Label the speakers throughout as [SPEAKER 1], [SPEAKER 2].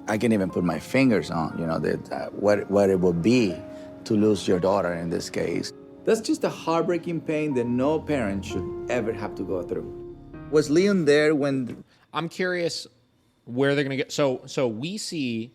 [SPEAKER 1] I can even put my fingers on, what it would be to lose your daughter in this case. That's just a heartbreaking pain that no parent should ever have to go through. Was Leon there when...
[SPEAKER 2] I'm curious where they're going to get... So we see,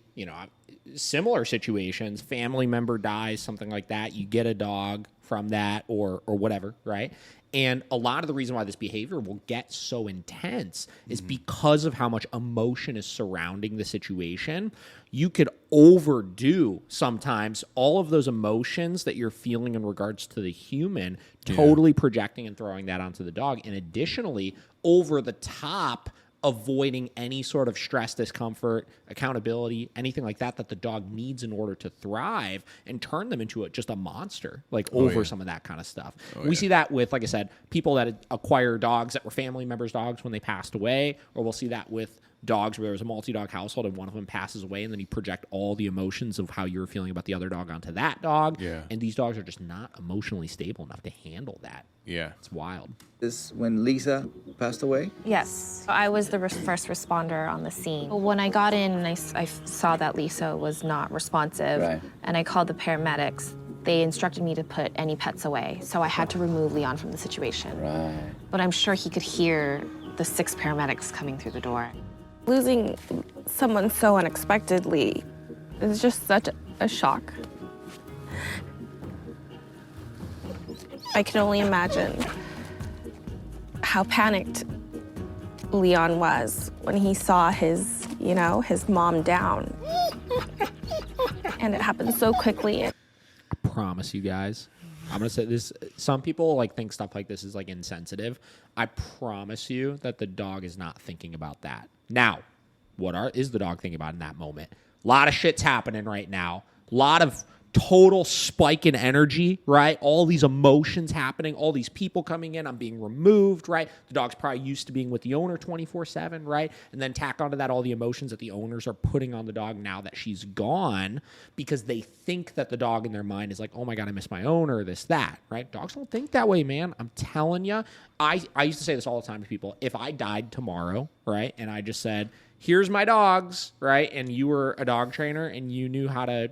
[SPEAKER 2] similar situations. Family member dies, something like that. You get a dog from that or whatever, right? And a lot of the reason why this behavior will get so intense is because of how much emotion is surrounding the situation. You could overdo sometimes all of those emotions that you're feeling in regards to the human, totally projecting and throwing that onto the dog. And additionally, over the top, avoiding any sort of stress, discomfort, accountability, anything like that the dog needs in order to thrive, and turn them into just a monster, over some of that kind of stuff. We see that with, like I said, people that acquire dogs that were family members' dogs when they passed away, or we'll see that with dogs where there was a multi-dog household and one of them passes away, and then you project all the emotions of how you're feeling about the other dog onto that dog. Yeah. And these dogs are just not emotionally stable enough to handle that. Yeah. It's wild.
[SPEAKER 1] This when Lisa passed away?
[SPEAKER 3] Yes. I was the first responder on the scene. When I got in and I saw that Lisa was not responsive, and I called the paramedics, they instructed me to put any pets away. So I had to remove Leon from the situation. Right. But I'm sure he could hear the 6 paramedics coming through the door. Losing someone so unexpectedly is just such a shock. I can only imagine how panicked Leon was when he saw his mom down. And it happened so quickly.
[SPEAKER 2] I promise you guys, I'm going to say this. Some people think stuff like this is insensitive. I promise you that the dog is not thinking about that. Now, what is the dog thinking about in that moment? A lot of shit's happening right now. A lot of total spike in energy, right? All these emotions happening, all these people coming in, I'm being removed, right? The dog's probably used to being with the owner 24/7, right? And then tack onto that all the emotions that the owners are putting on the dog now that she's gone, because they think that the dog in their mind is like, oh my God, I miss my owner, this, that, right? Dogs don't think that way, man. I'm telling you. I used to say this all the time to people. If I died tomorrow, right, and I just said, here's my dogs, right, and you were a dog trainer and you knew how to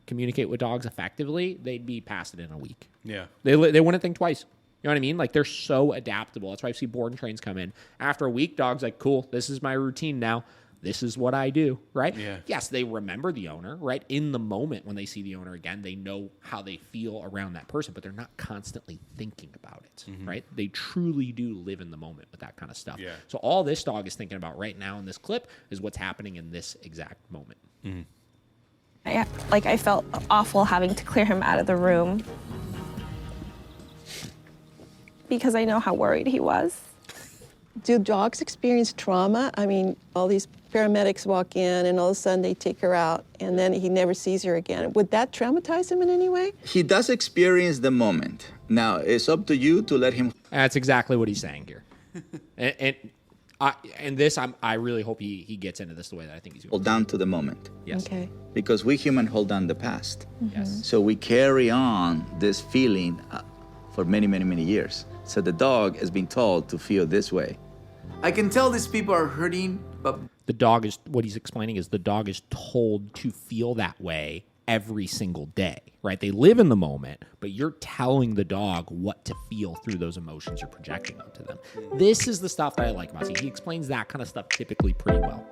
[SPEAKER 2] communicate with dogs effectively, they'd be past it in a week. Yeah. They wouldn't think twice. You know what I mean? They're so adaptable. That's why I see board and trains come in. After a week, dog's like, cool, this is my routine now. This is what I do, right? Yeah. Yes, they remember the owner, right? In the moment when they see the owner again, they know how they feel around that person, but they're not constantly thinking about it, right? They truly do live in the moment with that kind of stuff. Yeah. So all this dog is thinking about right now in this clip is what's happening in this exact moment. Mm-hmm.
[SPEAKER 3] I felt awful having to clear him out of the room because I know how worried he was.
[SPEAKER 4] Do dogs experience trauma? I mean, all these paramedics walk in and all of a sudden they take her out and then he never sees her again. Would that traumatize him in any way?
[SPEAKER 1] He does experience the moment. Now, it's up to you to let him...
[SPEAKER 2] That's exactly what he's saying here. I really hope he gets into this the way that I think he's going to.
[SPEAKER 1] Hold down to the moment.
[SPEAKER 2] Yes.
[SPEAKER 4] Okay.
[SPEAKER 1] Because we humans hold down the past.
[SPEAKER 2] Mm-hmm. Yes.
[SPEAKER 1] So we carry on this feeling for many, many, many years. So the dog has been told to feel this way. I can tell these people are hurting, but...
[SPEAKER 2] The dog is, what he's explaining is the dog is told to feel that way every single day, right? They live in the moment, but you're telling the dog what to feel through those emotions you're projecting onto them. This is the stuff that I like about it. He explains that kind of stuff typically pretty well.